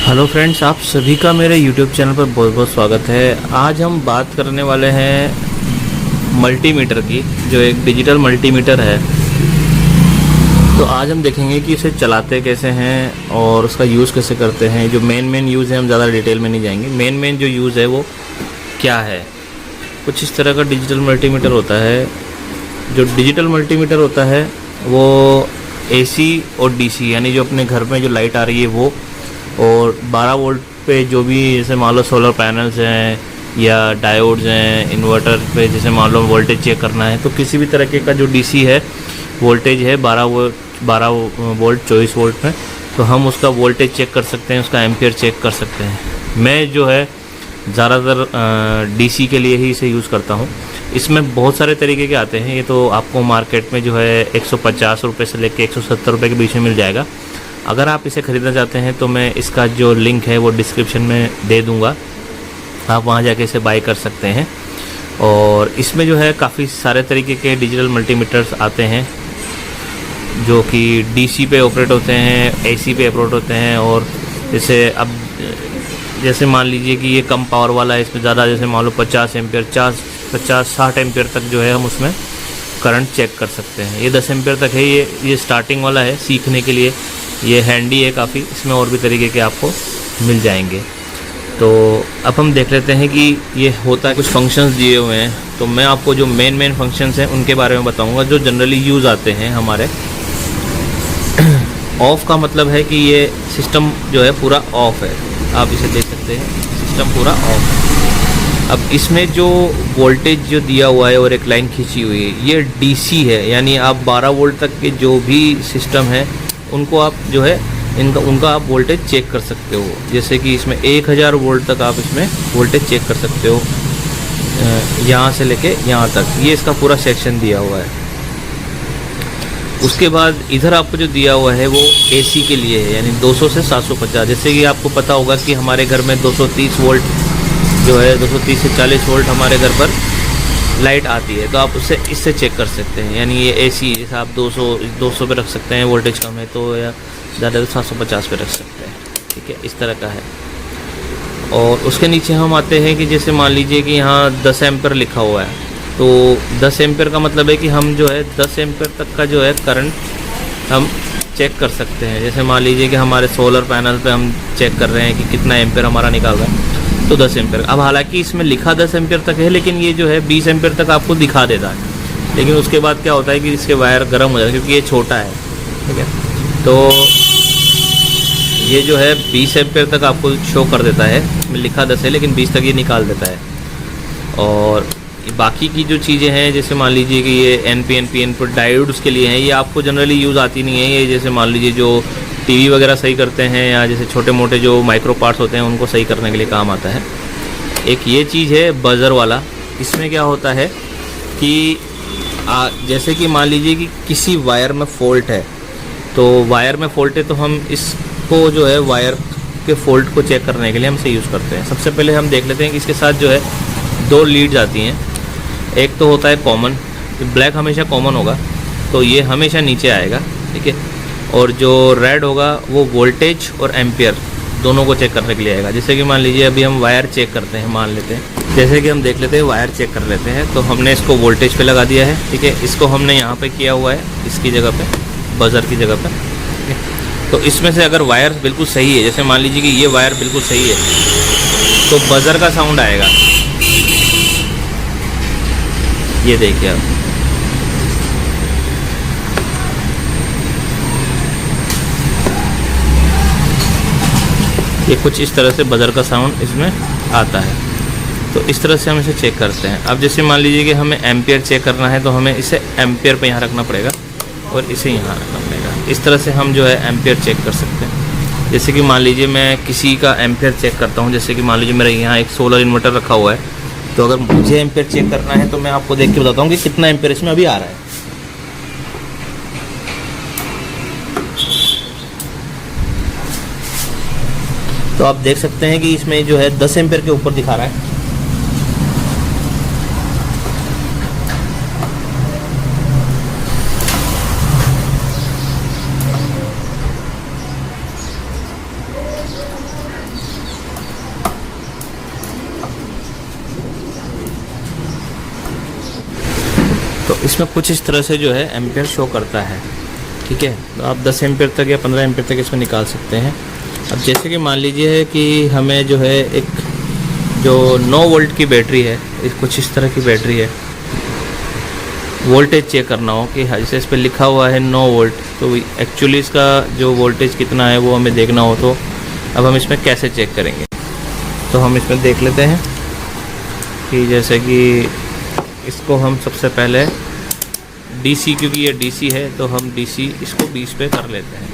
Hello friends, आप सभी का मेरे यूट्यूब चैनल पर बहुत बहुत स्वागत है। आज हम बात करने वाले हैं मल्टीमीटर की, जो एक डिजिटल मल्टीमीटर है। तो आज हम देखेंगे कि इसे चलाते कैसे हैं और उसका यूज़ कैसे करते हैं। जो मेन यूज़ है, हम ज़्यादा डिटेल में नहीं जाएंगे। मेन जो यूज़ है वो क्या है। कुछ इस तरह का डिजिटल मल्टीमीटर होता है। जो डिजिटल मल्टीमीटर होता है वो AC और DC, यानी जो अपने घर में जो लाइट आ रही है वो, और 12 वोल्ट पे जो भी, जैसे मान लो सोलर पैनल्स हैं या डायोड्स हैं, इन्वर्टर पे जैसे मान लो वोल्टेज चेक करना है, तो किसी भी तरीके का जो DC है, वोल्टेज है 12 वोल्ट 24 वोल्ट में, तो हम उसका वोल्टेज चेक कर सकते हैं, उसका एम्पियर चेक कर सकते हैं। मैं जो है ज़्यादातर DC के लिए ही इसे यूज़ करता हूँ। इसमें बहुत सारे तरीके के आते हैं। ये तो आपको मार्केट में जो है 150 रुपये से लेकर 170 रुपये के बीच में मिल जाएगा। अगर आप इसे ख़रीदना चाहते हैं तो मैं इसका जो लिंक है वो डिस्क्रिप्शन में दे दूँगा, आप वहाँ जाके इसे बाय कर सकते हैं। और इसमें जो है काफ़ी सारे तरीके के डिजिटल मल्टीमीटर्स आते हैं, जो कि DC पे ऑपरेट होते हैं, AC पे ऑपरेट होते हैं। और जैसे मान लीजिए कि ये कम पावर वाला है, इसमें ज़्यादा, जैसे मान लो 50 एम्पियर 50-60 एम्पियर तक जो है हम उसमें करंट चेक कर सकते हैं। ये 10 एम्पियर तक है। ये स्टार्टिंग वाला है, सीखने के लिए ये हैंडी है काफ़ी। इसमें और भी तरीके के आपको मिल जाएंगे। तो अब हम देख लेते हैं कि ये होता है। कुछ फंक्शंस दिए हुए हैं, तो मैं आपको जो मेन फंक्शंस हैं उनके बारे में बताऊंगा, जो जनरली यूज़ आते हैं हमारे। ऑफ़ का मतलब है कि ये सिस्टम जो है पूरा ऑफ़ है। आप इसे देख सकते हैं, सिस्टम पूरा ऑफ़ है। अब इसमें जो वोल्टेज जो दिया हुआ है और एक लाइन खींची हुई है, ये DC है, यानी आप 12 वोल्ट तक के जो भी सिस्टम है उनको आप जो है उनका आप वोल्टेज चेक कर सकते हो। जैसे कि इसमें 1000 वोल्ट तक आप इसमें वोल्टेज चेक कर सकते हो, यहाँ से लेके यहाँ तक। ये इसका पूरा सेक्शन दिया हुआ है। उसके बाद इधर आपको जो दिया हुआ है वो AC के लिए है, यानी 200 से 750। जैसे कि आपको पता होगा कि हमारे घर में 230 वोल्ट जो है, 230 से 40 वोल्ट हमारे घर पर लाइट आती है, तो आप इससे चेक कर सकते हैं। यानी ये AC, जैसे आप 200 पे रख सकते हैं, वोल्टेज कम है तो, या ज़्यादा तो 750 पे रख सकते हैं। ठीक है, इस तरह का है। और उसके नीचे हम आते हैं कि जैसे मान लीजिए कि यहाँ 10 एम्पियर लिखा हुआ है, तो 10 एम्पियर का मतलब है कि हम जो है 10 एम्पियर तक का जो है करंट हम चेक कर सकते हैं। जैसे मान लीजिए कि हमारे सोलर पैनल पे हम चेक कर रहे हैं कि कितना एम्पियर हमारा निकाल रहा है, तो 10 एम्पियर। अब हालांकि इसमें लिखा 10 एम्पियर तक है, लेकिन ये जो है 20 एम्पियर तक आपको दिखा देता है। लेकिन उसके बाद क्या होता है कि इसके वायर गर्म हो जाते हैं, क्योंकि ये छोटा है। ठीक है, तो ये जो है 20 एम्पियर तक आपको शो कर देता है। इसमें लिखा 10 है, लेकिन 20 तक ये निकाल देता है। और बाकी की जो चीज़ें हैं, जैसे मान लीजिए कि ये NP इनपुट डायोड्स के लिए हैं, ये आपको जनरली यूज़ आती नहीं है। ये जैसे मान लीजिए जो TV वगैरह सही करते हैं, या जैसे छोटे मोटे जो माइक्रो पार्ट्स होते हैं उनको सही करने के लिए काम आता है। एक ये चीज़ है बज़र वाला। इसमें क्या होता है कि जैसे कि मान लीजिए कि किसी वायर में फ़ॉल्ट है, तो वायर में फ़ॉल्ट है तो हम इसको जो है वायर के फ़ॉल्ट को चेक करने के लिए हम इसे यूज़ करते हैं। सबसे पहले हम देख लेते हैं कि इसके साथ जो है 2 लीड्स आती हैं। एक तो होता है कॉमन, ब्लैक हमेशा कॉमन होगा, तो ये हमेशा नीचे आएगा। ठीक है, और जो रेड होगा वो वोल्टेज और एम्पियर दोनों को चेक करने के लिए आएगा। जैसे कि मान लीजिए अभी हम वायर चेक करते हैं, मान लेते हैं, जैसे कि हम देख लेते हैं वायर चेक कर लेते हैं, तो हमने इसको वोल्टेज पे लगा दिया है। ठीक है, इसको हमने यहाँ पे किया हुआ है, इसकी जगह पे, बज़र की जगह पे। ठीक है, तो इसमें से अगर वायर बिल्कुल सही है, जैसे मान लीजिए कि ये वायर बिल्कुल सही है, तो बज़र का साउंड आएगा। ये देखिए आप, ये कुछ इस तरह से बज़र का साउंड इसमें आता है। तो इस तरह से हम इसे चेक करते हैं। अब जैसे मान लीजिए कि हमें एम्पियर चेक करना है, तो हमें इसे एम्पियर पे यहाँ रखना पड़ेगा और इसे यहाँ रखना पड़ेगा। इस तरह से हम जो है एम्पियर चेक कर सकते हैं। जैसे कि मान लीजिए मैं किसी का एम्पियर चेक करता हूँ, जैसे कि मान लीजिए मेरा यहाँ एक सोलर इन्वर्टर रखा हुआ है, तो अगर मुझे एम्पियर चेक करना है तो मैं आपको देख के बताता हूँ कि कितना एम्पियर इसमें अभी आ रहा है। तो आप देख सकते हैं कि इसमें जो है 10 एम्पियर के ऊपर दिखा रहा है। इसमें कुछ इस तरह से जो है एम्पेयर शो करता है। ठीक है, तो आप 10 एम्पेयर तक या 15 एम्पेयर तक इसमें निकाल सकते हैं। अब जैसे कि मान लीजिए कि हमें जो है एक जो 9 वोल्ट की बैटरी है, कुछ इस तरह की बैटरी है, वोल्टेज चेक करना हो कि जैसे इस पर लिखा हुआ है 9 वोल्ट, तो एक्चुअली इसका जो वोल्टेज कितना है वो हमें देखना हो, तो अब हम इसमें कैसे चेक करेंगे। तो हम इसमें देख लेते हैं कि जैसे कि इसको हम सबसे पहले डीसी, क्योंकि ये डीसी है तो हम डीसी इसको 20 पे कर लेते हैं।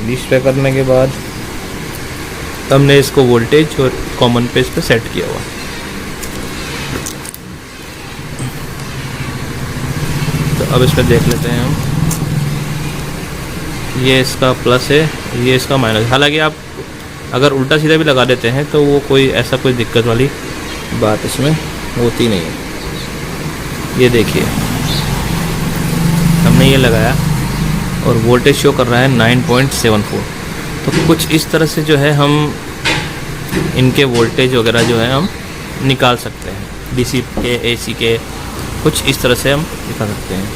20 पे करने के बाद हमने इसको वोल्टेज और कॉमन पे इस पर सेट किया हुआ। तो अब इसमें देख लेते हैं हम, ये इसका प्लस है, ये इसका माइनस। हालांकि आप अगर उल्टा सीधा भी लगा देते हैं तो वो कोई ऐसा कोई दिक्कत वाली बात इसमें होती नहीं है। ये देखिए हमने ये लगाया और वोल्टेज शो कर रहा है 9.74। तो कुछ इस तरह से जो है हम इनके वोल्टेज वगैरह जो है हम निकाल सकते हैं, डीसी के, एसी के, कुछ इस तरह से हम निकाल सकते हैं।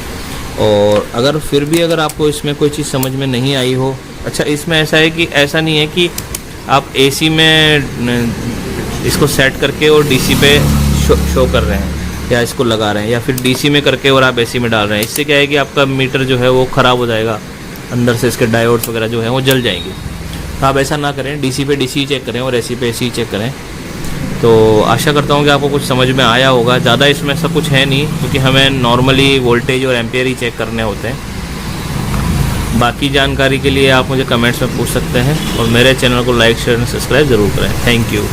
और अगर फिर भी अगर आपको इसमें कोई चीज़ समझ में नहीं आई हो, अच्छा इसमें ऐसा है कि ऐसा नहीं है कि आप एसी में इसको सेट करके और डीसी पे शो कर रहे हैं या इसको लगा रहे हैं, या फिर डीसी में करके और आप एसी में डाल रहे हैं। इससे क्या है कि आपका मीटर जो है वो ख़राब हो जाएगा, अंदर से इसके डायोड्स वगैरह जो है वो जल जाएंगे। तो आप ऐसा ना करें, डीसी पे डीसी चेक करें और एसी पे एसी चेक करें। तो आशा करता हूँ कि आपको कुछ समझ में आया होगा। ज़्यादा इसमें सब कुछ है नहीं, क्योंकि हमें नॉर्मली वोल्टेज और एम्पेयर ही चेक करने होते हैं। बाकी जानकारी के लिए आप मुझे कमेंट्स में पूछ सकते हैं और मेरे चैनल को लाइक, शेयर और सब्सक्राइब ज़रूर करें। Thank you.